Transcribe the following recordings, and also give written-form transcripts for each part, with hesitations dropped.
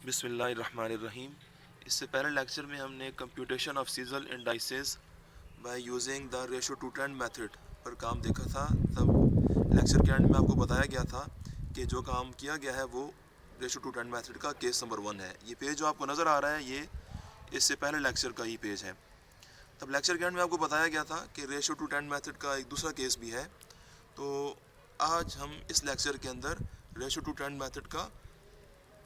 बिस्मिल्लाहिर्रहमानिर्रहीम। इससे पहले लेक्चर में हमने computation of सीजल indices by using the ratio two trend method पर काम देखा था। तब लेक्चर के एंड में आपको बताया गया था कि जो काम किया गया है वो रेशो टू ट्रेंड मेथड का केस नंबर 1 है। ये पेज जो आपको नज़र आ रहा है ये इससे पहले लेक्चर का ही पेज है। तब लेक्चर के एंड में आपको बताया गया था कि रेशो टू ट्रेंड मेथड का एक दूसरा केस भी है। तो आज हम इस लेक्चर के अंदर रेशो टू ट्रेंड मेथड का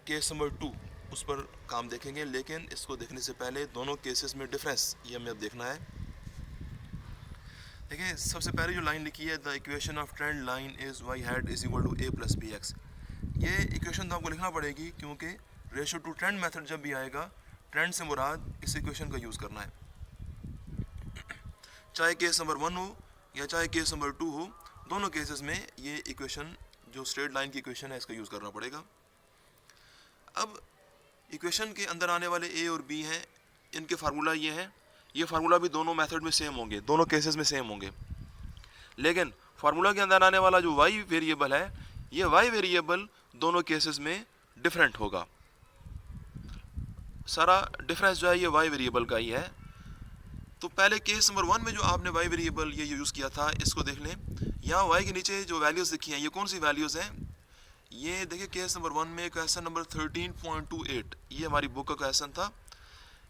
केस नंबर 2 उस पर काम देखेंगे, लेकिन इसको देखने से पहले दोनों केसेस में डिफरेंस ये हमें अब देखना है। देखिए, सबसे पहले जो लाइन लिखी है, the equation of trend line is y hat is equal to a plus b x. ये इक्वेशन तो आपको लिखना पड़ेगी क्योंकि रेशो टू ट्रेंड मेथड जब भी आएगा, ट्रेंड से मुराद इस इक्वेशन का यूज़ करना है, चाहे केस नंबर 1 हो या चाहे केस नंबर 2 हो। दोनों केसेस में ये इक्वेशन जो स्ट्रेट लाइन की इक्वेशन है इसका यूज़ करना पड़ेगा। अब इक्वेशन के अंदर आने वाले ए और बी हैं, इनके फार्मूला ये हैं। ये फार्मूला भी दोनों मेथड में सेम होंगे, दोनों केसेस में सेम होंगे, लेकिन फार्मूला के अंदर आने वाला जो वाई वेरिएबल है, ये वाई वेरिएबल दोनों केसेस में डिफरेंट होगा। सारा डिफरेंस जो है ये वाई वेरिएबल का ही है। तो पहले केस नंबर 1 में जो आपने वाई वेरिएबल ये यूज़ किया था, इसको देख लें। यहाँ वाई के नीचे जो वैल्यूज़ लिखी हैं, ये कौन सी वैल्यूज़ हैं? ये देखिए, केस नंबर 1 में क्वेश्चन नंबर 13.28, ये हमारी बुक का क्वेश्चन था,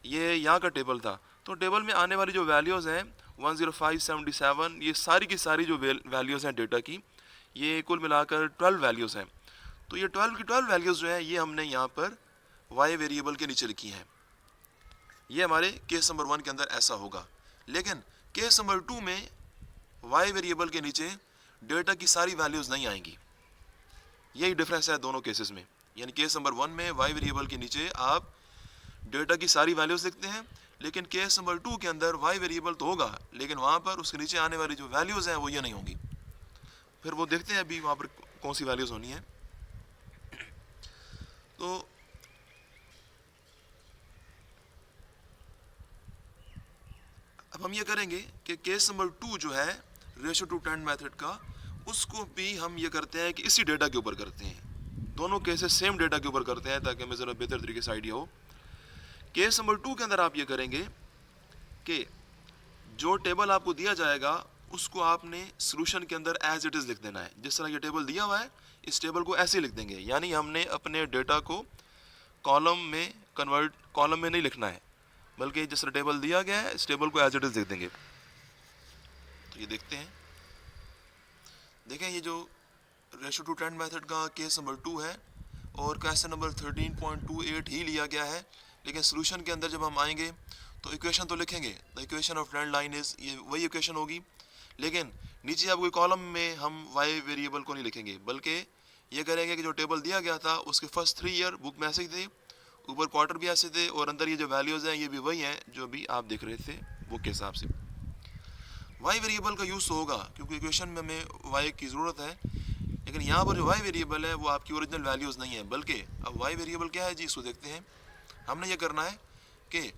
ये यहाँ का टेबल था। तो टेबल में आने वाली जो वैल्यूज़ हैं 10577, ये सारी की सारी जो वैल्यूज़ हैं डेटा की, ये कुल मिलाकर 12 वैल्यूज़ हैं। तो ये 12 की 12 वैल्यूज़ जो है ये हमने यहाँ पर वाई वेरिएबल के नीचे लिखी हैं। ये हमारे केस नंबर 1 के अंदर ऐसा होगा, लेकिन केस नंबर 2 में वाई वेरिएबल के नीचे डेटा की सारी वैल्यूज़ नहीं आएंगी। यही डिफरेंस है दोनों केसेस में। यानी केस नंबर 1 में वाई वेरिएबल के नीचे आप डेटा की सारी वैल्यूज़ लिखते हैं, लेकिन केस नंबर 2 के अंदर वाई वेरिएबल तो होगा, लेकिन वहाँ पर उसके नीचे आने वाली जो वैल्यूज़ हैं वो ये नहीं होंगी। फिर वो देखते हैं अभी वहाँ पर कौन सी वैल्यूज़ होनी है। तो अब हम ये करेंगे कि केस नंबर 2 जो है रेशो टू ट्रेंड मेथड का, उसको भी हम ये करते हैं कि इसी डेटा के ऊपर करते हैं। दोनों केसेस सेम डेटा के ऊपर करते हैं ताकि हमें ज़रा बेहतर तरीके से आइडिया हो। केस नंबर 2 के अंदर आप ये करेंगे कि जो टेबल आपको दिया जाएगा उसको आपने सोल्यूशन के अंदर एज इट इज़ लिख देना है। जिस तरह ये टेबल दिया हुआ है, इस टेबल को ऐसे लिख देंगे। यानी हमने अपने डेटा को कॉलम में नहीं लिखना है, बल्कि जिस तरह टेबल दिया गया है इस टेबल को एज इट इज़ लिख देंगे। तो ये देखते हैं, देखें, ये जो रेशो टू ट्रेंड मेथड का केस नंबर 2 है और क्वेश्चन नंबर 13.28 ही लिया गया है, लेकिन सोल्यूशन के अंदर जब हम आएंगे तो इक्वेशन तो लिखेंगे, the equation of trend line is, ये वही इक्वेशन होगी, लेकिन नीचे अब कोई कॉलम में हम वाई वेरिएबल को नहीं लिखेंगे, बल्कि ये करेंगे कि जो टेबल दिया गया था उसके फर्स्ट 3 ईयर बुक में ऐसे ही थे, ऊपर क्वार्टर भी ऐसे थे, और अंदर ये जो वैल्यूज़ हैं ये भी वही हैं जो भी आप देख रहे थे बुक के हिसाब से। वाई वेरिएबल का यूज़ तो होगा क्योंकि इक्वेशन में हमें वाई की ज़रूरत है, लेकिन यहाँ पर जो वाई वेरिएबल है वो आपकी ओरिजिनल वैल्यूज़ नहीं है, बल्कि अब वाई वेरिएबल क्या है जी, इसको देखते हैं। हमने ये करना है कि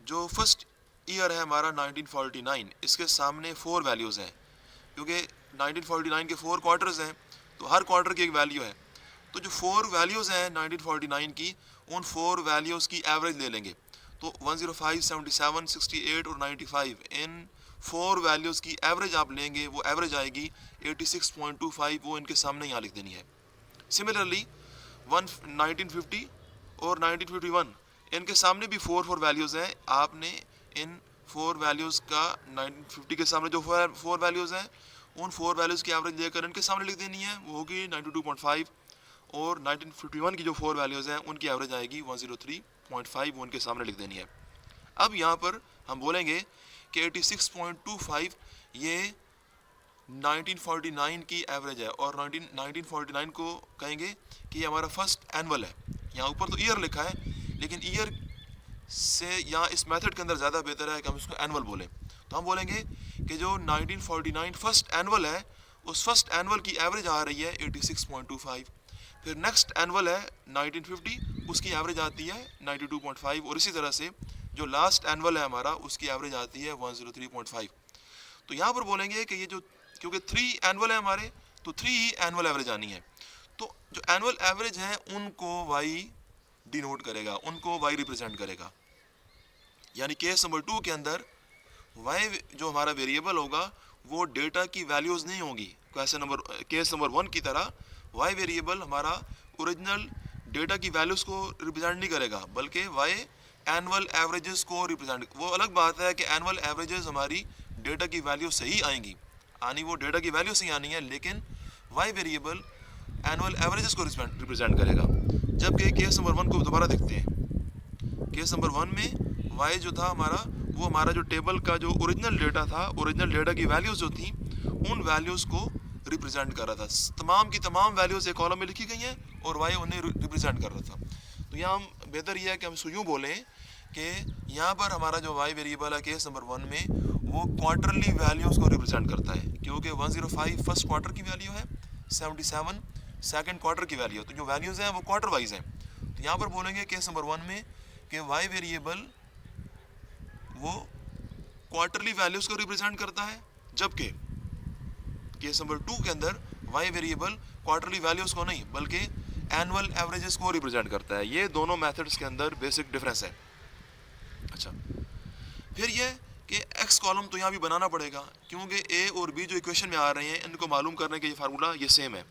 जो फर्स्ट ईयर है हमारा 1949, इसके सामने 4 वैल्यूज़ हैं, क्योंकि 1949 के 4 क्वार्टर्स हैं, तो हर क्वार्टर की एक वैल्यू है। तो जो 4 वैल्यूज़ हैं 1949 की, उन 4 वैल्यूज़ की एवरेज ले लेंगे। तो 105, 77, 68 और 95, इन 4 वैल्यूज़ की एवरेज आप लेंगे, वो एवरेज आएगी 86.25, वो इनके सामने यहाँ लिख देनी है। सिमिलरली 1950 और 1951, इनके सामने भी 4 वैल्यूज़ हैं, आपने इन 4 वैल्यूज़ का 1950 के सामने जो 4 वैल्यूज़ हैं उन 4 वैल्यूज़ की एवरेज लेकर इनके सामने लिख देनी है, वो होगी 92.5, और 1951 की जो 4 वैल्यूज़ हैं उनकी एवरेज आएगी 103.5, वो उनके सामने लिख देनी है। अब यहाँ पर हम बोलेंगे कि 86.25 ये 1949 की एवरेज है, और 1949 को कहेंगे कि ये हमारा फर्स्ट एनुअल है। यहाँ ऊपर तो ईयर लिखा है, लेकिन ईयर से यहाँ इस मेथड के अंदर ज़्यादा बेहतर है कि हम इसको एनुअल बोलें। तो हम बोलेंगे कि जो 1949 फर्स्ट एनुअल है, उस फर्स्ट एनुअल की एवरेज आ रही है 86.25। फिर नेक्स्ट एनुअल है 1950, उसकी एवरेज आती है 92.5, और इसी तरह से जो लास्ट एनुअल है हमारा उसकी एवरेज आती है 103.5। तो यहाँ पर बोलेंगे कि ये जो, क्योंकि 3 एनुअल है हमारे, तो 3 ही एनुअल एवरेज आनी है। तो जो एनुअल एवरेज हैं उनको वाई डिनोट करेगा, उनको y रिप्रेजेंट करेगा। यानी केस नंबर 2 के अंदर y जो हमारा वेरिएबल होगा वो डेटा की वैल्यूज़ नहीं होगी। केस नंबर 1 की तरह y वेरिएबल हमारा ओरिजिनल डेटा की वैल्यूज़ को रिप्रेजेंट नहीं करेगा, बल्कि y एनुअल एवरेजेस को रिप्रेजेंट। वो अलग बात है कि एनुअल एवरेजेस हमारी डेटा की वैल्यू से ही आएंगी, वो डेटा की वैल्यू से ही आनी है, लेकिन y वेरिएबल एनुअल एवरेजेस को रिप्रेजेंट करेगा। जबकि केस नंबर 1 को दोबारा देखते हैं। केस नंबर 1 में y जो था हमारा, वो हमारा जो टेबल का जो ओरिजिनल डेटा था, ओरिजिनल डेटा की वैल्यूज़ जो थी उन वैल्यूज़ को रिप्रेजेंट कर रहा था। तमाम की तमाम वैल्यूज़ एक कॉलम में लिखी गई हैं और y उन्हें रिप्रेजेंट कर रहा था। तो यहाँ हम बेहतर यह है कि हम यूँ बोलें कि यहाँ पर हमारा जो y वेरिएबल है केस नंबर 1 में वो क्वार्टरली वैल्यूज़ को रिप्रेजेंट करता है, क्योंकि 105 फर्स्ट क्वार्टर की वैल्यू है, 77 सेकंड क्वार्टर की वैल्यू। तो जो वैल्यूज़ हैं वो क्वार्टर वाइज हैं। तो यहाँ पर बोलेंगे केस नंबर 1 में कि y वेरिएबल वो क्वार्टरली वैल्यूज़ को रिप्रेजेंट करता है, जबकि केस नंबर 2 के अंदर y वेरिएबल क्वार्टरली वैल्यूज़ को नहीं बल्कि एनुअल एवरेजेस को रिप्रेजेंट करता है। ये दोनों मेथड्स के अंदर बेसिक डिफरेंस है। अच्छा, फिर ये कि x कॉलम तो यहाँ भी बनाना पड़ेगा, क्योंकि a और b जो इक्वेशन में आ रहे हैं इनको मालूम करने के ये फार्मूला ये सेम है,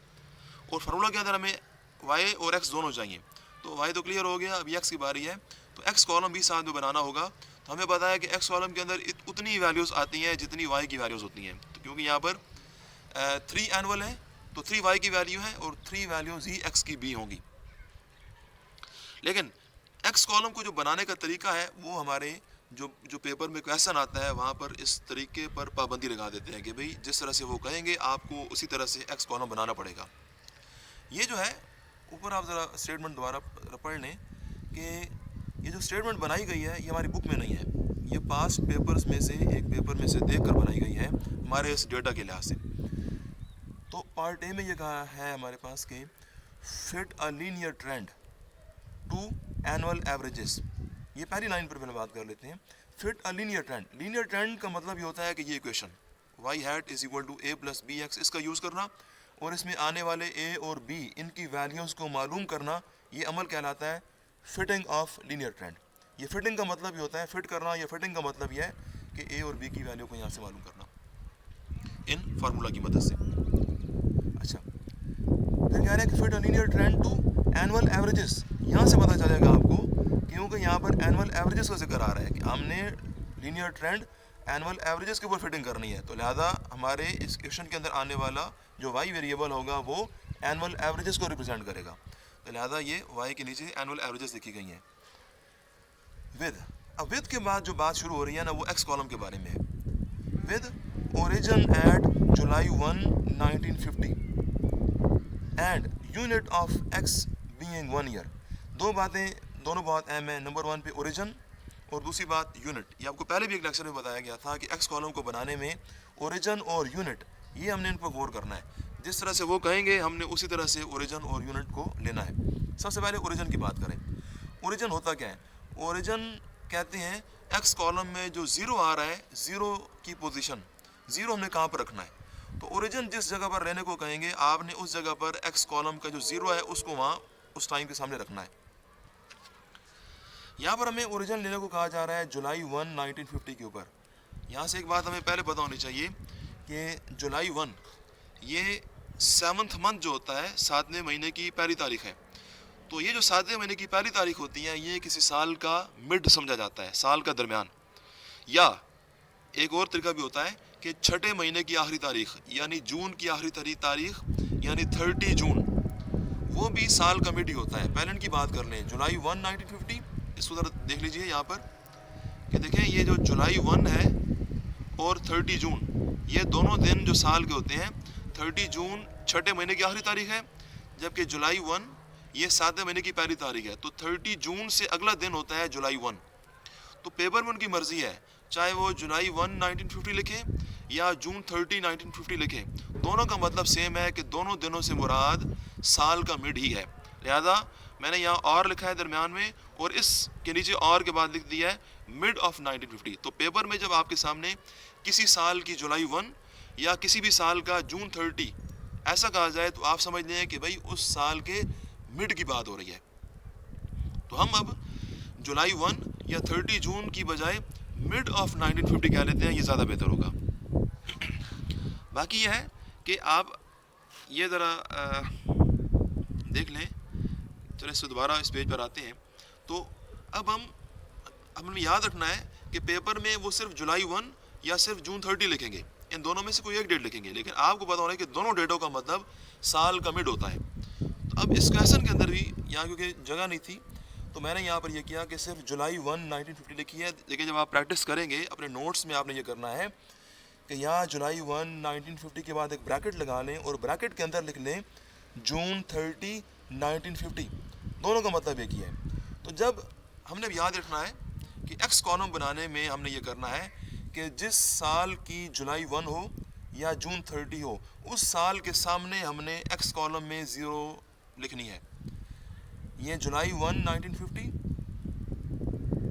और फार्मूला के अंदर हमें y और x दोनों चाहिए। तो y तो क्लियर हो गया, अभी x की बारी है, तो x कॉलम भी साथ में बनाना होगा। तो हमें पता है कि x कॉलम के अंदर उतनी वैल्यूज़ आती हैं जितनी y की वैल्यूज़ होती हैं। तो क्योंकि यहाँ पर 3 एनुअल है तो 3 y की वैल्यू है और 3 वैल्यूज़ ही x की b होंगी। लेकिन x कॉलम को जो बनाने का तरीका है वो हमारे जो पेपर में क्वेश्चन आता है वहाँ पर इस तरीके पर पाबंदी लगा देते हैं कि भाई जिस तरह से वो कहेंगे आपको उसी तरह से x कॉलम बनाना पड़ेगा। ये जो है ऊपर आप ज़रा स्टेटमेंट दोबारा पढ़ लें कि ये जो स्टेटमेंट बनाई गई है ये हमारी बुक में नहीं है, ये पास्ट पेपर्स में से एक पेपर में से देखकर बनाई गई है हमारे इस डेटा के लिहाज से। तो पार्ट ए में ये कहा है हमारे पास कि fit a linear trend to annual averages. ये पहली लाइन पर पहले बात कर लेते हैं। Fit a linear trend, linear trend का मतलब ये होता है कि ये equation y hat is equal to a plus b x, इसका यूज़ करना और इसमें आने वाले a और b इनकी वैल्यूज़ को मालूम करना, ये अमल कहलाता है फिटिंग ऑफ लीनियर ट्रेंड। ये फिटिंग का मतलब ये होता है, फिट करना या फिटिंग का मतलब ये है कि a और b की वैल्यू को यहाँ से मालूम करना इन फार्मूला की मदद से। अच्छा, फिर कह रहे हैं कि fit a linear trend to annual averages. यहाँ से पता चलेगा आपको, क्योंकि यहाँ पर एनुअल एवरेजेस का जिक्र आ रहा है कि हमने लीनियर ट्रेंड एनुअल एवरेजेस के ऊपर फिटिंग करनी है। तो लिहाजा हमारे इस क्वेश्चन के अंदर आने वाला जो y वेरिएबल होगा वो एनुअल एवरेजेस को रिप्रेजेंट करेगा। तो लिहाजा ये y के नीचे एनुअल एवरेजेस लिखी गई हैं विद। अब विद के बाद जो बात शुरू हो रही है ना वो x कॉलम के बारे में है। With origin at July 1, 1950 and unit of x being 1 year. दो बातें, दोनों बहुत अहम है। नंबर 1 पे ओरिजिन और दूसरी बात यूनिट। ये आपको पहले भी एक लेक्चर में बताया गया था कि x कॉलम को बनाने में ओरिजिन और यूनिट ये हमने इन पर गौर करना है। जिस तरह से वो कहेंगे हमने उसी तरह से ओरिजिन और यूनिट को लेना है। सबसे पहले ओरिजिन की बात करें। ओरिजिन होता क्या है? ओरिजिन कहते हैं x कॉलम में जो ज़ीरो आ रहा है, ज़ीरो की पोजीशन, ज़ीरो हमने कहाँ पर रखना है। तो ओरिजिन जिस जगह पर रहने को कहेंगे आपने उस जगह पर x कॉलम का जो ज़ीरो है उसको वहाँ उस टाइम के सामने रखना है। यहाँ पर हमें ओरिजिन लेने को कहा जा रहा है जुलाई 1, 1950 के ऊपर। यहाँ से एक बात हमें पहले पता होनी चाहिए कि जुलाई 1 ये 7th मंथ जो होता है, 7वें महीने की पहली तारीख है। तो ये जो 7वें महीने की पहली तारीख होती है ये किसी साल का मिड समझा जाता है, साल का दरमियान। या एक और तरीका भी होता है कि छठे महीने की आखिरी तारीख यानी जून की आखिरी तारीख यानी 30 जून, वो भी साल का मिड ही होता है। पहले की बात कर लें, जुलाई 1, 1950, इसको ज़रा देख लीजिए यहाँ पर कि देखें ये जो जुलाई 1 है और 30 जून ये दोनों दिन जो साल के होते हैं। 30 जून छठे महीने की आखिरी तारीख है, जबकि जुलाई 1 ये 7वें महीने की पहली तारीख है। तो 30 जून से अगला दिन होता है जुलाई 1। तो पेपर में उनकी मर्जी है, चाहे वो जुलाई 1, 1950 लिखे या जून 30, 1950 लिखे, दोनों का मतलब सेम है कि दोनों दिनों से मुराद साल का मिड ही है। लिहाजा मैंने यहाँ और लिखा है दरमियान में और इस के नीचे और के बाद लिख दिया है मिड ऑफ 1950। तो पेपर में जब आपके सामने किसी साल की जुलाई 1 या किसी भी साल का जून 30 ऐसा कहा जाए तो आप समझ लें कि भाई उस साल के मिड की बात हो रही है। तो हम अब जुलाई 1 या 30 जून की बजाय मिड ऑफ 1950 कह लेते हैं, ये ज़्यादा बेहतर होगा। बाकी यह है कि आप ये ज़रा देख लें। चलो इससे दोबारा इस पेज पर आते हैं। तो अब हमें याद रखना है कि पेपर में वो सिर्फ जुलाई 1 या सिर्फ जून 30 लिखेंगे, इन दोनों में से कोई एक डेट लिखेंगे, लेकिन आपको पता होना है कि दोनों डेटों का मतलब साल का मिड होता है। तो अब इस क्वेश्चन के अंदर भी यहाँ क्योंकि जगह नहीं थी तो मैंने यहाँ पर यह किया कि सिर्फ जुलाई 1 1950 लिखी है, लेकिन जब आप प्रैक्टिस करेंगे अपने नोट्स में आपने ये करना है कि यहाँ जुलाई 1 1950 के बाद एक ब्रैकेट लगा लें और ब्रैकेट के अंदर लिख लें जून 30 1950, दोनों का मतलब एक ही है। तो जब हमने भी याद रखना है कि एक्स कॉलम बनाने में हमने ये करना है कि जिस साल की जुलाई 1 हो या जून 30 हो, उस साल के सामने हमने एक्स कॉलम में 0 लिखनी है। ये जुलाई 1 1950,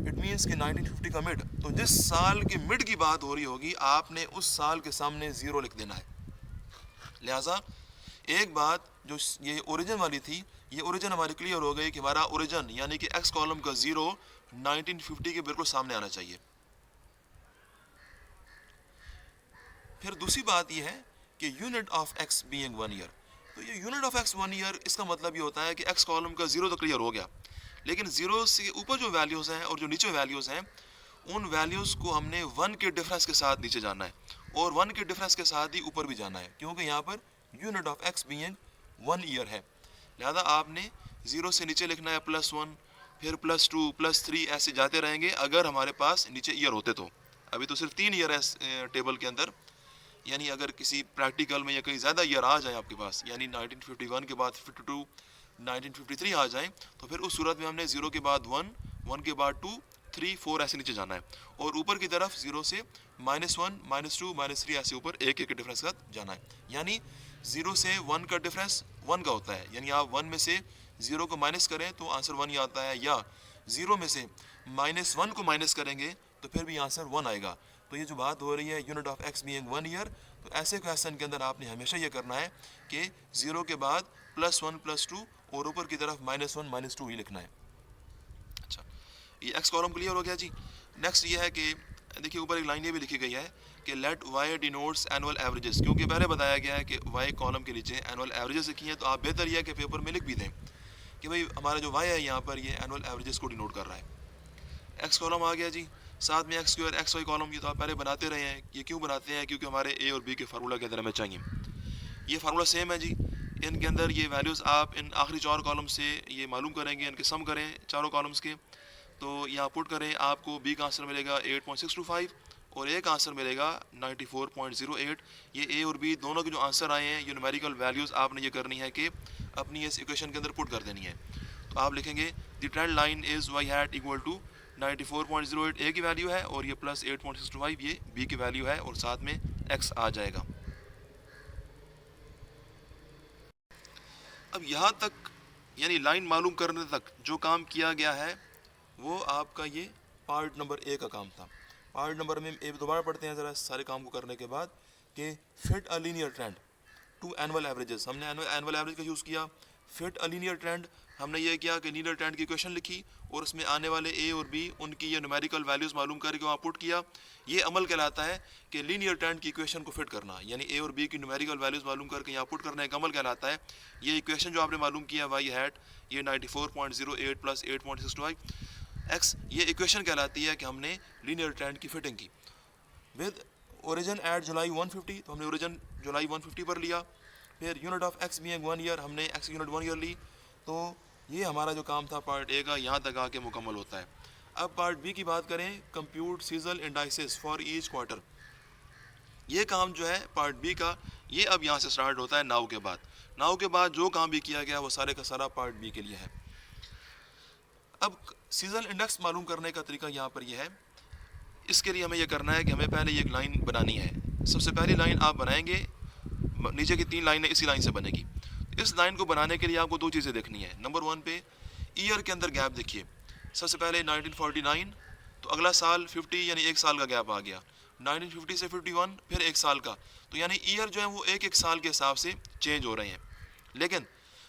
इट मीन्स कि 1950 का मिड, तो जिस साल के मिड की बात हो रही होगी आपने उस साल के सामने 0 लिख देना है। लिहाजा एक बात जो ये ओरिजिन वाली थी, ये ओरिजिन हमारी क्लियर हो गई कि हमारा ओरिजिन यानी कि एक्स कॉलम का 0 1950 के बिल्कुल सामने आना चाहिए। फिर दूसरी बात यह है कि unit of x being 1 year, तो ये यूनिट ऑफ एक्स 1 ईयर, इसका मतलब ये होता है कि एक्स कॉलम का 0 तो क्लियर हो गया, लेकिन 0 से ऊपर जो वैल्यूज़ हैं और जो नीचे वैल्यूज़ हैं उन वैल्यूज़ को हमने 1 के डिफरेंस के साथ नीचे जाना है और 1 के डिफरेंस के साथ ही ऊपर भी जाना है, क्योंकि यहाँ per unit of x being 1 year है। लिहाजा आपने 0 से नीचे लिखना है +1, फिर +2, +3, ऐसे जाते रहेंगे अगर हमारे पास नीचे ईयर होते तो। अभी तो सिर्फ 3 ईयर है टेबल के अंदर, यानी अगर किसी प्रैक्टिकल में या कहीं ज़्यादा ईयर आ जाए आपके पास, यानी 1951 के बाद 52, 1953 आ जाए, तो फिर उस सूरत में हमने 0 के बाद 1, 1 के बाद 2, 3, 4 ऐसे नीचे जाना है और ऊपर की तरफ 0 से -1, -2, -3 ऐसे ऊपर एक के डिफरेंस का जाना है। यानी 0 से 1 का डिफरेंस 1 का होता है, यानी आप 1 में से 0 को माइनस करें तो आंसर 1 ही आता है, या 0 में से -1 को माइनस करेंगे तो फिर भी आंसर 1 आएगा। तो ये जो बात हो रही है unit of x being 1 year, तो ऐसे क्वेश्चन के अंदर आपने हमेशा ये करना है कि 0 के बाद +1, +2 और ऊपर की तरफ -1, -2 ही लिखना है। अच्छा, ये एक्स कॉलम क्लियर हो गया जी। नेक्स्ट ये है कि देखिए ऊपर एक लाइन ये भी लिखी गई है कि let y denotes annual averages, क्योंकि पहले बताया गया है कि वाई कॉलम के नीचे एनुअल एवरेजेस लिखी हैं, तो आप बेहतर यह है कि पेपर में लिख भी दें कि भाई हमारा जो वाई है यहाँ पर ये एनुअल एवरेजेस को डिनोट कर रहा है। एक्स कॉलम आ गया जी, साथ में x square x y column, ये तो आप पहले बनाते रहे हैं। ये क्यों बनाते हैं? क्योंकि हमारे ए और बी के फार्मूला के अंदर हमें चाहिए। ये फार्मूला सेम है जी, इनके अंदर ये वैल्यूज़ आप इन आखिरी 4 कॉलम से ये मालूम करेंगे, इनके सम करें चारों कॉलम्स के, तो यहाँ पुट करें, आपको बी का आंसर मिलेगा 8.625 और ए का आंसर मिलेगा 94.08। ये ए और बी दोनों के जो आंसर आए हैं, ये न्यूमेरिकल वैल्यूज़ आपने ये करनी है कि अपनी इस इक्वेशन के अंदर पुट कर देनी है। तो आप लिखेंगे the trend line is y hat equal to 94.08 a की वैल्यू है और ये प्लस 8.625 ये बी की वैल्यू है और साथ में एक्स आ जाएगा। अब यहाँ तक यानी लाइन मालूम करने तक जो काम किया गया है वो आपका ये पार्ट नंबर ए का काम था। पार्ट नंबर में ए दोबारा पढ़ते हैं ज़रा सारे काम को करने के बाद कि fit a linear trend to annual averages, हमने एनुअल एवरेज का यूज़ किया। फिट अ लीनियर ट्रेंड, हमने ये किया कि लीनियर ट्रेंड की इक्वेशन लिखी और उसमें आने वाले ए और बी उनकी ये न्यूमेरिकल वैल्यूज़ मालूम करके वहाँ पुट किया। ये अमल कहलाता है कि लीनियर ट्रेंड की इक्वेशन को फिट करना, यानी ए और बी की न्यूमेरिकल वैल्यूज़ मालूम करके यहाँ पुट करना एक अमल कहलाता है। ये इक्वेशन जो आपने मालूम किया वाई हैट ये 94.08 प्लस 8.625 एक्स, ये इक्वेशन कहलाती है कि हमने लीनियर ट्रेंड की फिटिंग की विद ओरिजिन एट जुलाई 150। तो हमने ओरिजिन जुलाई 150 पर लिया। फिर unit of x being 1 year, हमने एक्स यूनिट 1 ईयर ली। तो ये हमारा जो काम था पार्ट ए का यहाँ तक आके मुकम्मल होता है। अब पार्ट बी की बात करें, compute seasonal indices for each quarter. ये काम जो है पार्ट बी का, ये अब यहाँ से स्टार्ट होता है नाउ के बाद। नाउ के बाद जो काम भी किया गया वो सारे का सारा पार्ट बी के लिए है। अब सीजनल इंडेक्स मालूम करने का तरीका यहाँ पर यह है। इसके लिए हमें यह करना है कि हमें पहले एक लाइन बनानी है। सबसे पहली लाइन आप बनाएंगे, नीचे की 3 लाइनें इसी लाइन से बनेगी। इस लाइन को बनाने के लिए आपको 2 चीज़ें देखनी है। नंबर 1 पे ईयर के अंदर गैप देखिए। सबसे पहले 1949, तो अगला साल 50 यानी 1 साल का गैप आ गया। 1950 से 51 फिर 1 साल का, तो यानी ईयर जो है वो एक साल के हिसाब से चेंज हो रहे हैं। लेकिन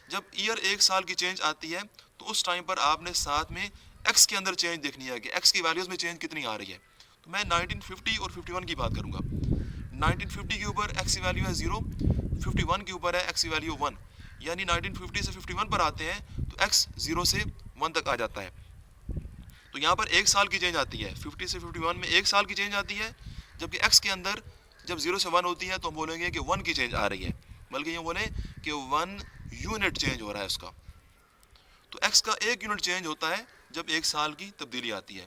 जब ईयर 1 साल की चेंज आती है तो उस टाइम पर आपने साथ में एक्स के अंदर चेंज देखनी है कि एक्स की वैल्यूज़ में चेंज कितनी आ रही है। तो मैं 1950 और 51 की बात करूँगा। 1950 के ऊपर एक्स की वैल्यू है 0, 51 के ऊपर है एक्स की वैल्यू 1, यानी 1950 से 51 पर आते हैं तो एक्स 0 से 1 तक आ जाता है। तो यहाँ पर एक साल की चेंज आती है, 50 से 51 में एक साल की चेंज आती है, जबकि एक्स के अंदर जब 0 से 1 होती है तो हम बोलेंगे कि 1 की चेंज आ रही है, बल्कि ये बोले कि 1 यूनिट चेंज हो रहा है उसका। तो एक्स का 1 यूनिट चेंज होता है जब एक साल की तब्दीली आती है।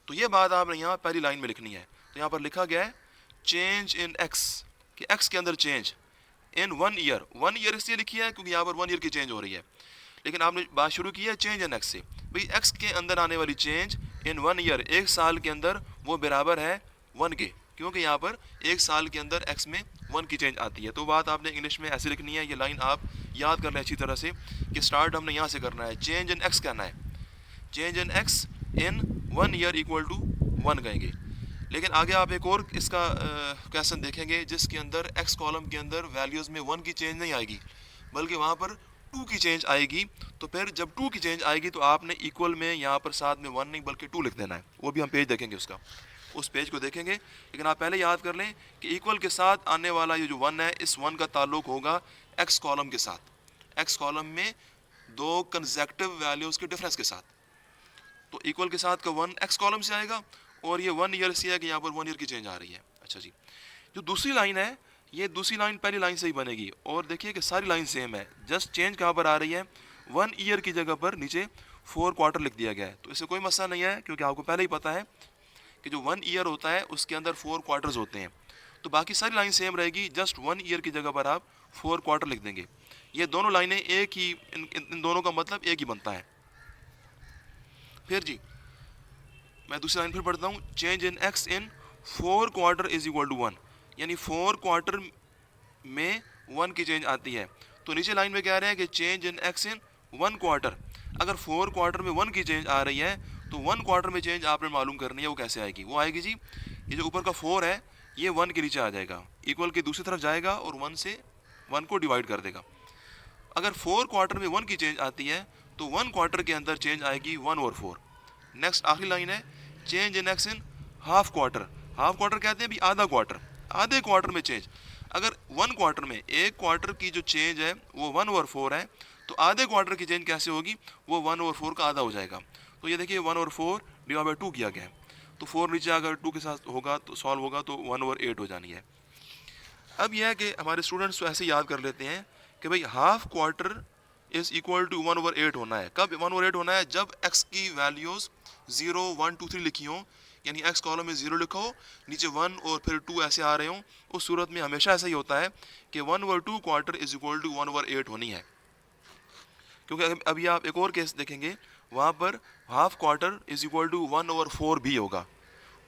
तो ये बात आपने यहाँ पहली लाइन में लिखनी है। तो यहाँ पर लिखा गया है चेंज इन एक्स, कि एक्स के अंदर चेंज इन 1 ईयर। 1 ईयर इसलिए लिखी है क्योंकि यहाँ पर 1 ईयर की चेंज हो रही है, लेकिन आपने बात शुरू की है चेंज इन एक्स से। भाई एक्स के अंदर आने वाली चेंज इन 1 ईयर, एक साल के अंदर, वो बराबर है 1 के, क्योंकि यहाँ पर एक साल के अंदर एक्स में 1 की चेंज आती है। तो बात आपने इंग्लिश में ऐसे लिखनी है, ये लाइन आप याद कर लें अच्छी तरह से कि स्टार्ट हमने यहाँ से करना है, चेंज इन एक्स करना है, change in x in 1 year equal to 1 कहेंगे। लेकिन आगे आप एक और इसका क्वेश्चन देखेंगे जिसके अंदर एक्स कॉलम के अंदर वैल्यूज़ में 1 की चेंज नहीं आएगी, बल्कि वहाँ पर 2 की चेंज आएगी। तो फिर जब 2 की चेंज आएगी तो आपने इक्वल में यहाँ पर साथ में 1 नहीं बल्कि 2 लिख देना है। वो भी हम पेज देखेंगे उसका, उस पेज को देखेंगे। लेकिन आप पहले याद कर लें कि इक्वल के साथ आने वाला ये जो 1 है, इस 1 का ताल्लुक होगा एक्स कॉलम के साथ, एक्स कॉलम में 2 कंसेक्टिव वैल्यूज़ के डिफरेंस के साथ। तो इक्वल के साथ का 1 एक्स कॉलम से आएगा, और ये 1 ईयर से है कि यहाँ पर 1 ईयर की चेंज आ रही है। अच्छा जी, जो दूसरी लाइन है, ये दूसरी लाइन पहली लाइन से ही बनेगी, और देखिए कि सारी लाइन सेम है, जस्ट चेंज कहाँ पर आ रही है, 1 ईयर की जगह पर नीचे 4 क्वार्टर लिख दिया गया है। तो इससे कोई मसला नहीं है, क्योंकि आपको पहले ही पता है कि जो 1 ईयर होता है उसके अंदर 4 क्वार्टर्स होते हैं। तो बाकी सारी लाइन सेम रहेगी, जस्ट 1 ईयर की जगह पर आप 4 क्वार्टर लिख देंगे। ये दोनों लाइनें एक ही, इन दोनों का मतलब एक ही बनता है। फिर जी मैं दूसरी लाइन फिर पढ़ता हूँ, change in x in 4 quarter is equal to 1, यानी 4 क्वार्टर में 1 की चेंज आती है। तो नीचे लाइन में कह रहे हैं कि change in x in 1 quarter, अगर 4 क्वार्टर में 1 की चेंज आ रही है तो 1 क्वार्टर में चेंज आपने मालूम करनी है, वो कैसे आएगी? वो आएगी जी, ये जो ऊपर का 4 है ये 1 के नीचे आ जाएगा, इक्वल के दूसरी तरफ जाएगा और 1 से 1 को डिवाइड कर देगा। अगर 4 क्वार्टर में 1 की चेंज आती है तो 1 क्वार्टर के अंदर चेंज आएगी 1 और 4। नेक्स्ट आखिरी लाइन है, change in x in half quarter. Half quarter कहते हैं भी आधा क्वार्टर, आधे क्वार्टर में चेंज। अगर 1 क्वार्टर में, एक क्वार्टर की जो चेंज है वो 1 और 4 है, तो आधे क्वार्टर की चेंज कैसे होगी? वो 1 और 4 का आधा हो जाएगा। तो ये देखिए 1 और 4 डिवाइड बाई 2 किया गया है, तो 4 नीचे अगर 2 के साथ होगा तो सॉल्व होगा तो 1 और 8 हो जानी है। अब यह है कि हमारे स्टूडेंट्स तो ऐसे याद कर लेते हैं कि भाई half quarter is equal to 1 over 8 होना है। कब 1 ओवर 8 होना है? जब x की वैल्यूज़ 0, 1, 2, 3 लिखी हों, यानी x कॉलम में 0 लिखा हो, नीचे 1 और फिर 2 ऐसे आ रहे हों, उस सूरत में हमेशा ऐसा ही होता है कि 1 over 2 quarter is equal to 1 over 8 होनी है। क्योंकि अभी आप एक और केस देखेंगे, वहाँ पर half quarter is equal to 1 over 4 भी होगा।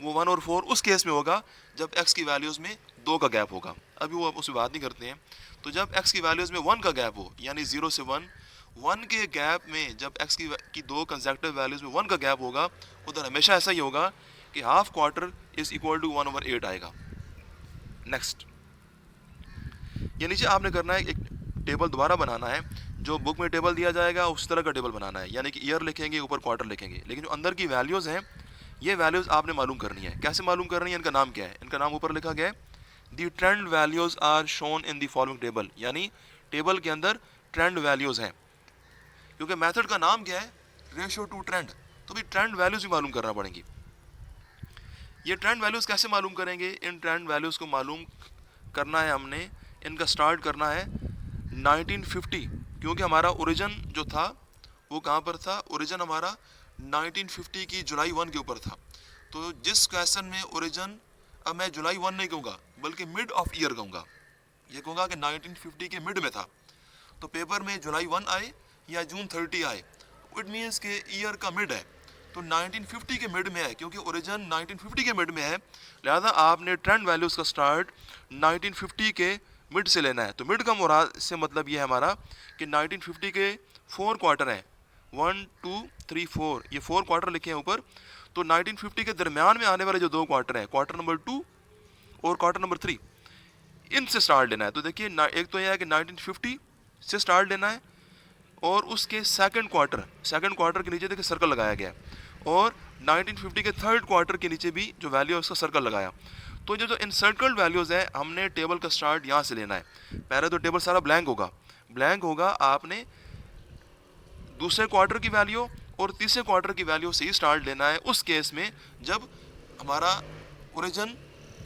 वो 1 और 4 उस केस में होगा जब x की वैल्यूज़ में 2 का गैप होगा। अभी वो उस बात नहीं करते हैं। तो जब x की वैल्यूज़ में 1 का गैप हो, यानी 0 से 1, 1 के गैप में जब x की 2 कंसेक्टिव वैल्यूज़ में 1 का गैप होगा, उधर हमेशा ऐसा ही होगा कि half quarter is equal to 1 over 8 आएगा। नेक्स्ट, ये नीचे आपने करना है, एक टेबल दोबारा बनाना है, जो बुक में टेबल दिया जाएगा उस तरह का टेबल बनाना है, यानी कि ईयर लिखेंगे, ऊपर क्वार्टर लिखेंगे, लेकिन जो अंदर की वैल्यूज़ हैं ये वैल्यूज़ आपने मालूम करनी है। कैसे मालूम करनी है? इनका नाम क्या है? इनका नाम ऊपर लिखा गया है, the trend values are shown in the following table, यानी टेबल के अंदर ट्रेंड वैल्यूज़ हैं। क्योंकि मेथड का नाम क्या है? रेशियो टू ट्रेंड, तो भी ट्रेंड वैल्यूज़ भी मालूम करना पड़ेंगी। ये ट्रेंड वैल्यूज़ कैसे मालूम करेंगे? इन ट्रेंड वैल्यूज़ को मालूम करना है हमने, इनका स्टार्ट करना है 1950, क्योंकि हमारा ओरिजिन जो था वो कहाँ पर था? ओरिजिन हमारा 1950 की जुलाई 1 के ऊपर था। तो जिस क्वेश्चन में ओरिजिन, अब मैं जुलाई 1 नहीं कहूँगा बल्कि मिड ऑफ ईयर कहूँगा, ये कहूँगा कि 1950 के मिड में था, तो पेपर में जुलाई 1 आए या जून 30 आए, इट मीन्स के ईयर का मिड है, तो 1950 के मिड में है, क्योंकि ओरिजिन 1950 के मिड में है, लिहाजा आपने ट्रेंड वैल्यूज़ का स्टार्ट 1950 के मिड से लेना है। तो मिड का मुराद से मतलब ये है हमारा कि 1950 के 4 क्वार्टर हैं, 1, 2, 3, 4, ये 4 क्वार्टर लिखे हैं ऊपर। तो 1950 के दरमियान में आने वाले जो 2 क्वार्टर हैं, क्वार्टर नंबर 2 और क्वार्टर नंबर 3, इनसे स्टार्ट लेना है। तो देखिए एक तो यह है कि 1950 से स्टार्ट लेना है, और उसके सेकंड क्वार्टर के नीचे देखिए सर्कल लगाया गया है, और 1950 के थर्ड क्वार्टर के नीचे भी जो वैल्यू है उसका सर्कल लगाया। तो जो जो इनसर्कल्ड वैल्यूज़ है, हमने टेबल का स्टार्ट यहाँ से लेना है। पहले तो टेबल सारा ब्लैंक होगा, आपने दूसरे क्वार्टर की वैल्यू और तीसरे क्वार्टर की वैल्यू से ही स्टार्ट लेना है, उस केस में जब हमारा ओरिजिन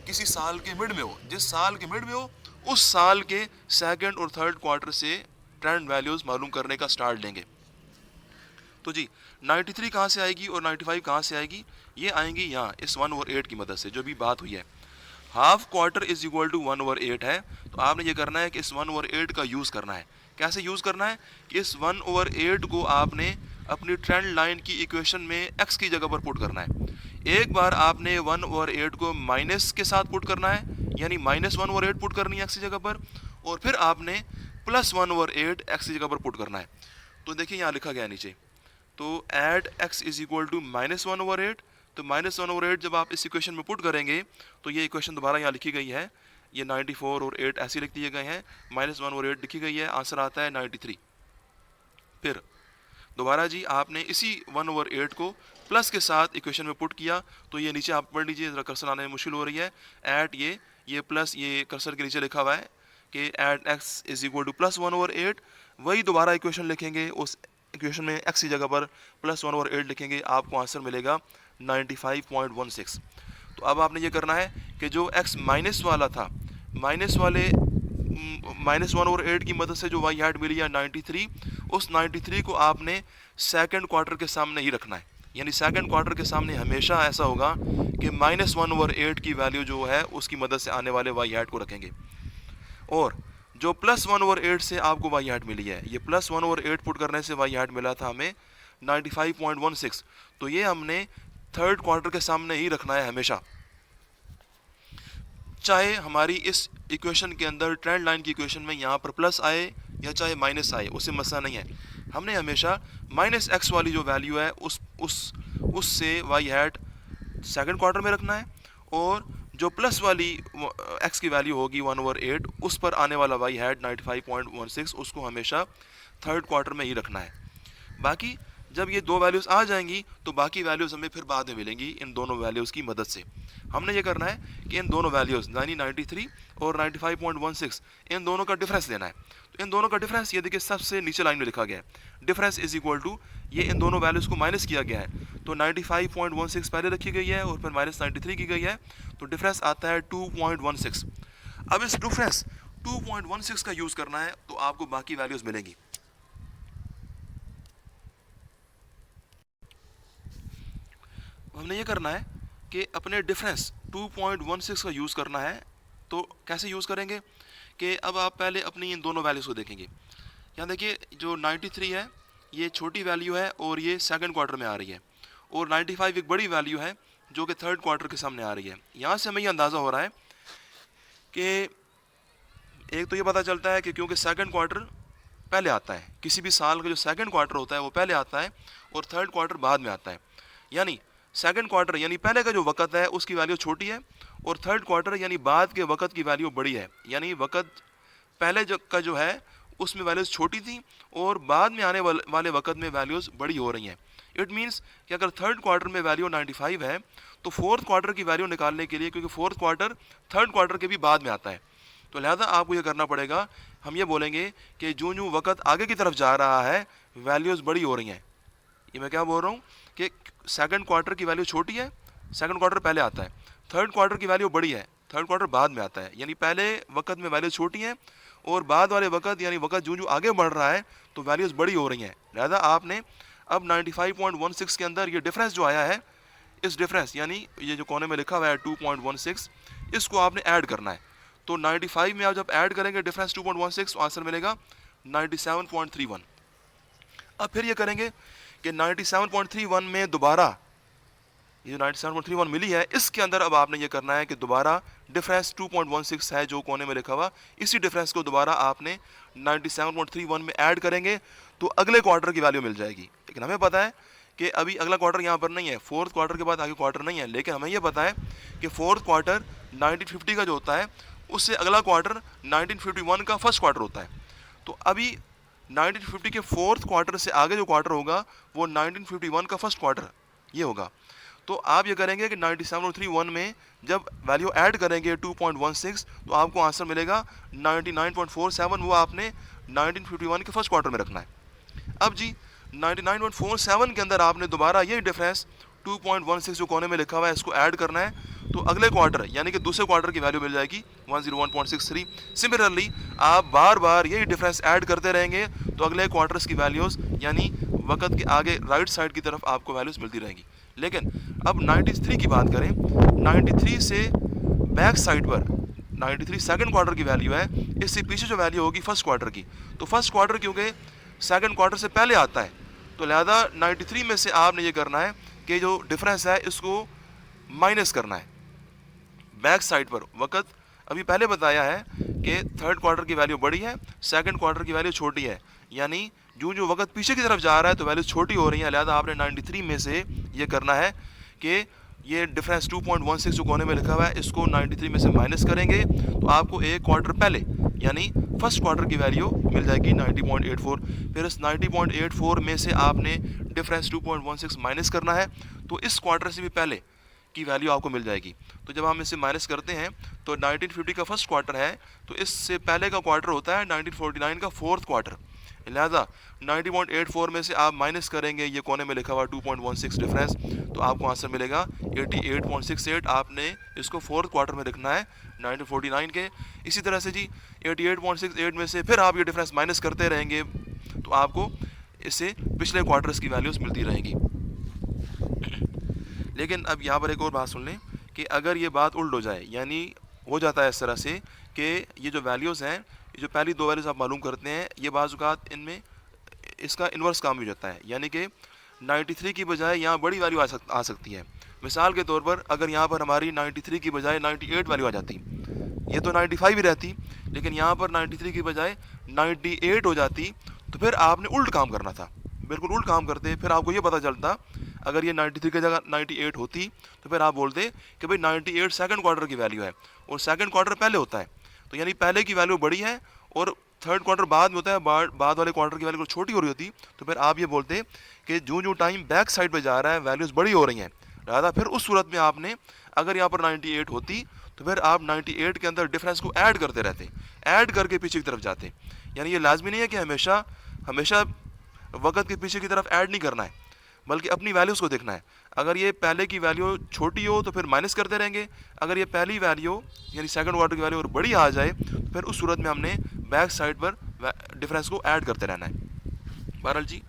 किसी साल के मिड में हो। जिस साल के मिड में हो उस साल के सेकंड और थर्ड क्वार्टर से ट्रेंड वैल्यूज मालूम करने का स्टार्ट लेंगे। तो जी 93 कहाँ से आएगी और 95 कहाँ से आएगी? ये आएंगी यहाँ इस 1/8 की मदद से, जो भी बात हुई है। Half quarter is equal to 1/8 है, तो आपने ये करना है कि इस 1/8 का यूज़ करना है। कैसे यूज़ करना है कि इस 1/8 को आपने अपनी ट्रेंड लाइन की इक्वेशन में x की जगह पर पुट करना है। एक बार आपने 1/8 को माइनस के साथ पुट करना है, यानी -1/8 पुट करनी है x की जगह पर, और फिर आपने +1/8 x की जगह पर पुट करना है। तो देखिए यहाँ लिखा गया नीचे, तो at x is equal to -1/8। तो -1/8 जब आप इस इक्वेशन में पुट करेंगे तो ये इक्वेशन दोबारा यहाँ लिखी गई है, ये 94 और 8 ऐसे लिख दिए गए हैं, -1/8 लिखी गई है, आंसर आता है 93। फिर दोबारा जी आपने इसी 1/8 को प्लस के साथ इक्वेशन में पुट किया, तो ये नीचे आप पढ़ लीजिए, जरा कर्सर आने में मुश्किल हो रही है। एट ये प्लस, ये कर्सर के नीचे लिखा हुआ है कि at x is equal to +1/8। वही दोबारा इक्वेशन लिखेंगे, उस इक्वेशन में x की जगह पर +1/8 लिखेंगे, आपको आंसर मिलेगा 95.16। तो अब आपने ये करना है कि जो x माइनस वाला था, -1/8 की मदद से जो वाई हैट मिली है 93, उस 93 को आपने सेकंड क्वार्टर के सामने ही रखना है। यानी सेकंड क्वार्टर के सामने हमेशा ऐसा होगा कि -1/8 की वैल्यू जो है उसकी मदद से आने वाले वाई हैट को रखेंगे। और जो +1/8 से आपको वाई हैट मिली है, ये +1/8 पुट करने से वाई हैट मिला था हमें 95.16, तो ये हमने थर्ड क्वार्टर के सामने ही रखना है हमेशा। चाहे हमारी इस इक्वेशन के अंदर ट्रेंड लाइन की इक्वेशन में यहाँ पर प्लस आए या चाहे माइनस आए, उससे मसला नहीं है। हमने हमेशा -x वाली जो वैल्यू है उससे वाई हैट सेकंड क्वार्टर में रखना है, और जो प्लस वाली x की वैल्यू होगी 1/8, उस पर आने वाला वाई हैट 95.16, उसको हमेशा थर्ड क्वार्टर में ही रखना है। बाकी जब ये दो वैल्यूज़ आ जाएंगी तो बाकी वैल्यूज़ हमें फिर बाद में मिलेंगी इन दोनों वैल्यूज़ की मदद से। हमने ये करना है कि इन दोनों वैल्यूज़ यानी 93 और 95.16, इन दोनों का डिफरेंस लेना है। तो इन दोनों का डिफरेंस ये देखिए सबसे नीचे लाइन में लिखा गया है, डिफरेंस इज इक्वल टू, ये इन दोनों वैल्यूज़ को माइनस किया गया है, तो 95.16 पहले रखी गई है और फिर -93 की गई है, तो डिफरेंस आता है 2.16। अब इस डिफरेंस 2.16 का यूज़ करना है तो आपको बाकी वैल्यूज़ मिलेंगी। हमने ये करना है कि अपने डिफरेंस 2.16 का यूज़ करना है। तो कैसे यूज़ करेंगे कि अब आप पहले अपनी इन दोनों वैल्यूज़ को देखेंगे। यहाँ देखिए जो 93 है ये छोटी वैल्यू है और ये सेकंड क्वार्टर में आ रही है, और 95 एक बड़ी वैल्यू है जो कि थर्ड क्वार्टर के सामने आ रही है। यहाँ से हमें ये अंदाज़ा हो रहा है कि एक तो ये पता चलता है कि क्योंकि सेकंड क्वार्टर पहले आता है, किसी भी साल का जो सेकंड क्वार्टर होता है वो पहले आता है और थर्ड क्वार्टर बाद में आता है। यानी सेकंड क्वार्टर यानी पहले का जो वक़्त है उसकी वैल्यू छोटी है, और थर्ड क्वार्टर यानी बाद के वक़्त की वैल्यू बड़ी है। यानी वक़्त पहले का जो है उसमें वैल्यूज़ छोटी थी और बाद में आने वाले वक़्त में वैल्यूज़ बड़ी हो रही हैं। इट मीन्स कि अगर थर्ड क्वार्टर में वैल्यू 95 है तो फोर्थ क्वार्टर की वैल्यू निकालने के लिए, क्योंकि फोर्थ क्वार्टर थर्ड क्वार्टर के भी बाद में आता है, तो लिहाजा आपको ये करना पड़ेगा, हम ये बोलेंगे कि जो वक़्त आगे की तरफ जा रहा है वैल्यूज़ बड़ी हो रही हैं। ये मैं क्या बोल रहा हूँ कि सेकंड क्वार्टर की वैल्यू छोटी है, सेकंड क्वार्टर पहले आता है, थर्ड क्वार्टर की वैल्यू बड़ी है, थर्ड क्वार्टर बाद में आता है। यानी पहले वक़्त में वैल्यूज़ छोटी हैं और बाद वाले वक़्त यानी वक़्त जो आगे बढ़ रहा है तो वैल्यूज़ बड़ी हो रही हैं। लिहाजा आपने अब 95.16 के अंदर ये डिफरेंस जो आया है, इस डिफरेंस यानी ये जो कोने में लिखा हुआ है 2.16, इसको आपने ऐड करना है। तो 95 में आप जब ऐड करेंगे डिफरेंस 2.16 तो आंसर मिलेगा 97.31। अब फिर ये करेंगे कि 97.31 में दोबारा ये 97.31 मिली है, इसके अंदर अब आपने ये करना है कि दोबारा डिफरेंस 2.16 है जो कोने में लिखा हुआ, इसी डिफरेंस को दोबारा आपने 97.31 में ऐड करेंगे तो अगले क्वार्टर की वैल्यू मिल जाएगी। लेकिन हमें पता है कि अभी अगला क्वार्टर यहाँ पर नहीं है, फोर्थ क्वार्टर के बाद आगे क्वार्टर नहीं है, लेकिन हमें यह पता है कि फोर्थ क्वार्टर 1950 का जो होता है उससे अगला क्वार्टर 1951 का फर्स्ट क्वार्टर होता है। तो अभी 1950 के फोर्थ क्वार्टर से आगे जो क्वार्टर होगा वो 1951 का फर्स्ट क्वार्टर ये होगा। तो आप ये करेंगे कि 97 और 31 में जब वैल्यू ऐड करेंगे 2.16 तो आपको आंसर मिलेगा 99.47, वो आपने 1951 के फर्स्ट क्वार्टर में रखना है। अब जी 99.47 के अंदर आपने दोबारा ये डिफरेंस 2.16 जो कोने में लिखा हुआ है इसको ऐड करना है, तो अगले क्वार्टर यानी कि दूसरे क्वार्टर की वैल्यू मिल जाएगी 101.63। सिमिलरली आप बार बार यही डिफरेंस ऐड करते रहेंगे तो अगले क्वार्टर्स की वैल्यूज़ यानी वक्त के आगे राइट साइड की तरफ आपको वैल्यूज़ मिलती रहेंगी। लेकिन अब 93 की बात करें, 93 से बैक साइड पर 93 सेकंड क्वार्टर की वैल्यू है, इससे पीछे जो वैल्यू होगी फर्स्ट क्वार्टर की, तो फर्स्ट क्वार्टर क्योंकि सेकंड क्वार्टर से पहले आता है तो लिहाजा 93 में से आपने ये करना है कि जो डिफरेंस है इसको माइनस करना है। बैक साइड पर वक्त अभी पहले बताया है कि थर्ड क्वार्टर की वैल्यू बड़ी है, सेकंड क्वार्टर की वैल्यू छोटी है, यानी जो जो वक्त पीछे की तरफ जा रहा है तो वैल्यू छोटी हो रही है। लिहाजा आपने 93 में से ये करना है कि ये डिफरेंस 2.16 जो कोने में लिखा हुआ है इसको 93 में से माइनस करेंगे तो आपको एक क्वार्टर पहले यानी फर्स्ट क्वार्टर की वैल्यू मिल जाएगी 90.84। फिर इस 90.84 में से आपने डिफरेंस 2.16 माइनस करना है तो इस क्वार्टर से भी पहले की वैल्यू आपको मिल जाएगी। तो जब हम इसे माइनस करते हैं तो 1950 का फर्स्ट क्वार्टर है तो इससे पहले का क्वार्टर होता है 1949 का फोर्थ क्वार्टर। लिहाजा 90.84 में से आप माइनस करेंगे ये कोने में लिखा हुआ 2.16 डिफरेंस तो आपको आंसर मिलेगा 88.68। आपने इसको फोर्थ क्वार्टर में लिखना है 1949 के। इसी तरह से जी 88.68 में से फिर आप ये डिफरेंस माइनस करते रहेंगे तो आपको इससे पिछले क्वार्टर्स की वैल्यूज़ मिलती रहेंगी। लेकिन अब यहाँ पर एक और बात सुन लें कि अगर ये बात उल्ट हो जाए, यानी हो जाता है इस तरह से कि ये जो वैल्यूज़ हैं, ये जो पहली दो वैल्यूज़ आप मालूम करते हैं, ये बाज़-औक़ात इनमें इसका इन्वर्स काम भी हो जाता है, यानी कि 93 की बजाय यहाँ बड़ी वैल्यू आ सकती है। मिसाल के तौर पर अगर यहाँ पर हमारी 93 की बजाय 98 वैल्यू आ जाती, ये तो 95 ही रहती, लेकिन यहाँ पर 93 की बजाय 98 हो जाती तो फिर आपने उल्ट काम करना था, बिल्कुल उल्ट काम करते। फिर आपको ये पता चलता अगर ये 93 की जगह 98 होती तो फिर आप बोलते कि भाई 98 सेकंड क्वार्टर की वैल्यू है और सेकंड क्वार्टर पहले होता है, तो यानी पहले की वैल्यू बड़ी है और थर्ड क्वार्टर बाद में होता है, बाद वाले क्वार्टर की वैल्यू छोटी हो रही होती, तो फिर आप ये बोलते कि जो जो टाइम बैक साइड पे जा रहा है वैल्यूज़ बड़ी हो रही हैं। लिहाजा फिर उस सूरत में आपने अगर यहाँ पर 98 होती तो फिर आप 98 के अंदर डिफरेंस को ऐड करते रहते, ऐड करके पीछे की तरफ जाते। यानी ये लाजमी नहीं है कि हमेशा हमेशा वक़्त के पीछे की तरफ ऐड नहीं करना है, बल्कि अपनी वैल्यूज़ को देखना है। अगर ये पहले की वैल्यू छोटी हो तो फिर माइनस करते रहेंगे, अगर ये पहली वैल्यू यानी सेकंड क्वार्टर की वैल्यू और बड़ी आ जाए तो फिर उस सूरत में हमने बैक साइड पर डिफरेंस को ऐड करते रहना है। बहरहाल जी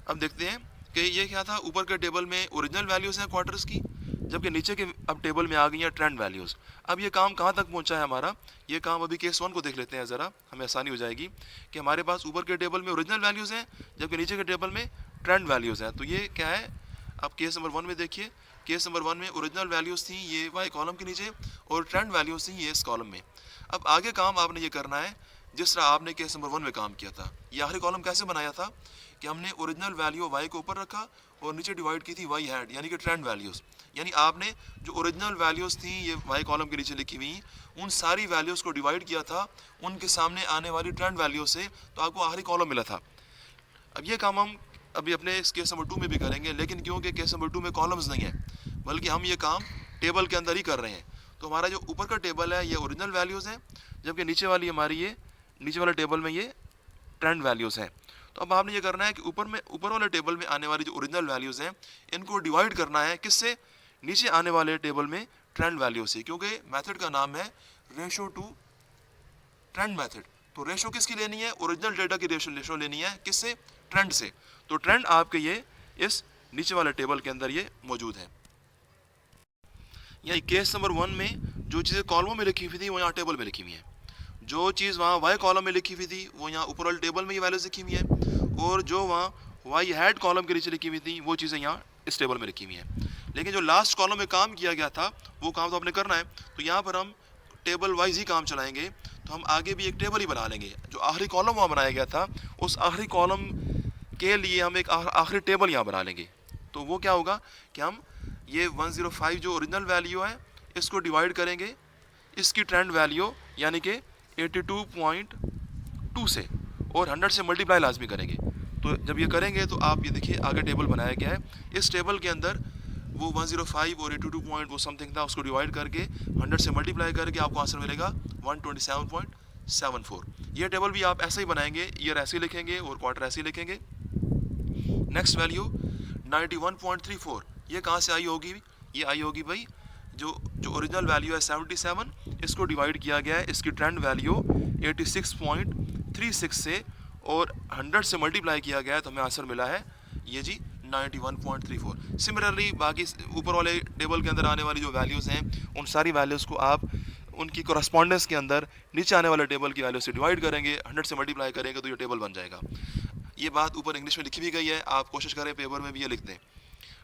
अब देखते हैं कि ये क्या था, ऊपर के टेबल में ओरिजिनल वैल्यूज़ हैं क्वार्टर्स की, जबकि नीचे के अब टेबल में आ गई हैं ट्रेंड वैल्यूज़। अब ये काम कहाँ तक पहुँचा है हमारा, ये काम अभी केस 1 को देख लेते हैं ज़रा, हमें आसानी हो जाएगी कि हमारे पास ऊपर के टेबल में ओरिजिनल वैल्यूज़ हैं जबकि नीचे के टेबल में ट्रेंड वैल्यूज़ हैं। तो ये क्या है, आप केस नंबर 1 में देखिए, केस नंबर 1 में ओरिजिनल वैल्यूज़ थी ये वाई कॉलम के नीचे और ट्रेंड वैल्यूज़ थी ये इस कॉलम में। अब आगे काम आपने ये करना है जिस तरह आपने केस नंबर 1 में काम किया था। ये आखिरी कॉलम कैसे बनाया था कि हमने ओरिजिनल वैल्यू वाई को ऊपर रखा और नीचे डिवाइड की थी वाई हैड यानी कि ट्रेंड वैल्यूज़, यानी आपने जो ओरिजिनल वैल्यूज़ थी ये वाई कॉलम के नीचे लिखी हुई उन सारी वैल्यूज़ को डिवाइड किया था उनके सामने आने वाली ट्रेंड वैल्यू से, तो आपको आखिरी कॉलम मिला था। अब ये काम हम अभी अपने इस केस नंबर 2 में भी करेंगे, लेकिन क्योंकि केस नंबर 2 में कॉलम्स नहीं है बल्कि हम ये काम टेबल के अंदर ही कर रहे हैं, तो हमारा जो ऊपर का टेबल है ये ओरिजिनल वैल्यूज़ हैं जबकि नीचे वाली हमारी ये नीचे वाले टेबल में ये ट्रेंड वैल्यूज़ हैं। तो अब आपने ये करना है कि ऊपर वाले टेबल में आने वाली जो ओरिजिनल वैल्यूज़ हैं इनको डिवाइड करना है किससे, नीचे आने वाले टेबल में ट्रेंड वैल्यू से, क्योंकि मेथड का नाम है रेशो टू ट्रेंड मेथड। तो रेशो किसकी लेनी है, ओरिजिनल डेटा की रेशो लेनी है किससे, ट्रेंड से। तो ट्रेंड आपके ये इस नीचे वाले टेबल के अंदर ये मौजूद है। यानी केस नंबर 1 में जो चीज़ें कॉलमों में लिखी हुई थी वो यहाँ टेबल में लिखी हुई हैं, जो चीज़ वहाँ वाई कॉलम में लिखी हुई थी वो यहाँ ऊपर वाले टेबल में ये वैल्यूज़ लिखी हुई है, और जो वहाँ वाई हैड कॉलम के नीचे लिखी हुई थी वो चीज़ें यहाँ इस टेबल में लिखी हुई हैं। लेकिन जो लास्ट कॉलम में काम किया गया था वो काम तो आपने करना है, तो यहाँ पर हम टेबल वाइज ही काम चलाएंगे। तो हम आगे भी एक टेबल ही बना लेंगे, जो आखिरी कॉलम वहाँ बनाया गया था उस आखिरी कॉलम के लिए हम एक आखिरी टेबल यहाँ बना लेंगे। तो वो क्या होगा कि हम ये 105 जो ओरिजिनल वैल्यू है इसको डिवाइड करेंगे इसकी ट्रेंड वैल्यू यानी कि 82.2 से, और 100 से मल्टीप्लाई लाजमी करेंगे। तो जब ये करेंगे तो आप ये देखिए आगे टेबल बनाया गया है। इस टेबल के अंदर वो 105 और 82 पॉइंट वो समथिंग था, उसको डिवाइड करके 100 से मल्टीप्लाई करके आपको आंसर मिलेगा 127.74। ये टेबल भी आप ऐसे ही बनाएंगे, ईयर ऐसे ही लिखेंगे और क्वार्टर ऐसे ही लिखेंगे। नेक्स्ट वैल्यू 91.34, ये कहाँ से आई होगी? ये आई होगी भाई जो ओरिजिनल वैल्यू है 77, इसको डिवाइड किया गया है इसकी ट्रेंड वैल्यू 86.36 से और 100 से मल्टीप्लाई किया गया है, तो हमें आंसर मिला है ये जी 91.34। सिमिलरली बाकी ऊपर वाले टेबल के अंदर आने वाली जो वैल्यूज़ हैं उन सारी वैल्यूज़ को आप उनकी कोरस्पॉन्डेंस के अंदर नीचे आने वाले टेबल की वैल्यू से डिवाइड करेंगे, 100 से मल्टीप्लाई करेंगे तो ये टेबल बन जाएगा। ये बात ऊपर इंग्लिश में लिखी भी गई है, आप कोशिश करें पेपर में भी ये लिख दें।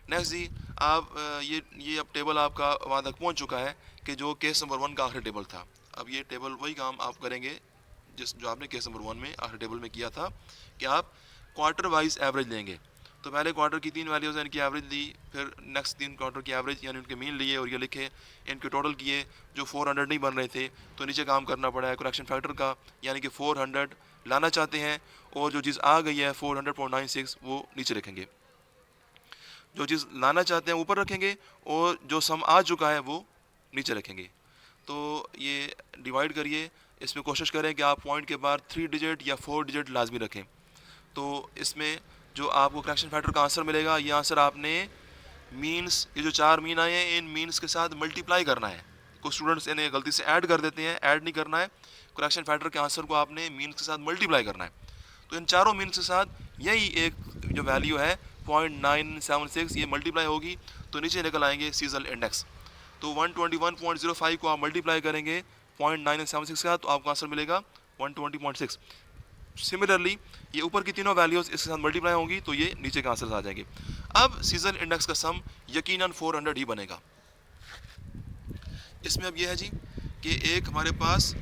नेक्स्ट जी आप ये अब टेबल आपका वहाँ तक पहुँच चुका है कि जो केस नंबर 1 का आखिरी टेबल था। अब ये टेबल वही काम आप करेंगे जो आपने केस नंबर 1 में आखिरी टेबल में किया था कि आप क्वार्टर वाइज एवरेज लेंगे। तो पहले क्वार्टर की 3 वैल्यूज़ इनकी एवरेज ली, फिर नेक्स्ट 3 क्वार्टर की एवरेज यानी उनके मीन लिए और ये लिखे, इनके टोटल किए। जो 400 नहीं बन रहे थे तो नीचे काम करना पड़ा है करेक्शन फैक्टर का, यानी कि 400 लाना चाहते हैं और जो चीज़ आ गई है 400.96 वो नीचे रखेंगे, जो चीज़ लाना चाहते हैं ऊपर रखेंगे और जो सम आ चुका है वो नीचे रखेंगे। तो ये डिवाइड करिए, इसमें कोशिश करें कि आप पॉइंट के बाद 3 डिजिट या 4 डिजिट लाजमी रखें। तो इसमें जो आपको करेक्शन फैक्टर का आंसर मिलेगा, ये आंसर आपने मीन्स, ये जो 4 मीन आए हैं इन मीन्स के साथ मल्टीप्लाई करना है। कुछ स्टूडेंट्स इन्हें गलती से ऐड कर देते हैं, ऐड नहीं करना है, करेक्शन फैक्टर के आंसर को आपने मीन्स के साथ मल्टीप्लाई करना है। तो इन चारों मीन्स के साथ यही एक जो वैल्यू है 0.976 ये मल्टीप्लाई होगी तो नीचे निकल आएंगे सीजल इंडेक्स। तो 121.05 को आप मल्टीप्लाई करेंगे 0.976 के साथ तो आपको आंसर मिलेगा 120.6। सिमिलरली ये ऊपर की तीनों वैल्यूज़ इसके साथ मल्टीप्लाई होंगी तो ये नीचे के आंसर आ जाएंगे। अब सीजन इंडेक्स का सम यकीनन 400 ही बनेगा। इसमें अब ये है जी कि एक हमारे पास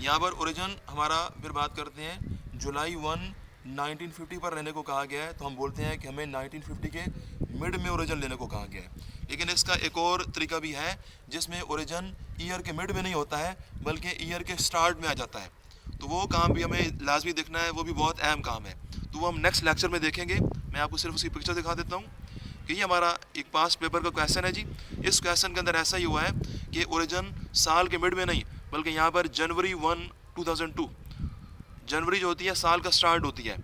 यहाँ पर ओरिजिन हमारा, फिर बात करते हैं जुलाई 1 1950 पर रहने को कहा गया है, तो हम बोलते हैं कि हमें 1950 के मिड में ओरिजिन लेने को कहा गया है। लेकिन इसका एक और तरीका भी है जिसमें ओरिजिन ईयर के मिड में नहीं होता है बल्कि ईयर के स्टार्ट में आ जाता है, तो वो काम भी हमें लाजमी देखना है, वो भी बहुत अहम काम है। तो वो हम नेक्स्ट लेक्चर में देखेंगे। मैं आपको सिर्फ उसकी पिक्चर दिखा देता हूँ कि ये हमारा एक पास पेपर का क्वेश्चन है जी। इस क्वेश्चन के अंदर ऐसा ही हुआ है कि ओरिजिन साल के मिड में नहीं बल्कि यहाँ पर जनवरी 1 2002, जनवरी जो होती है साल का स्टार्ट होती है,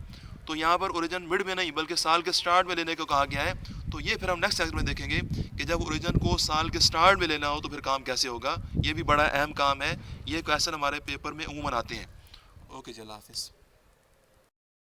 तो यहाँ पर ओरिजिन मिड में नहीं बल्कि साल के स्टार्ट में लेने को कहा गया है। तो ये फिर हम नेक्स्ट लेक्चर में देखेंगे कि जब ओरिजिन को साल के स्टार्ट में लेना हो तो फिर काम कैसे होगा। ये भी बड़ा अहम काम है, ये क्वेश्चन हमारे पेपर में अमूमन आते हैं। ओके जी, अल्लाह हाफिज़।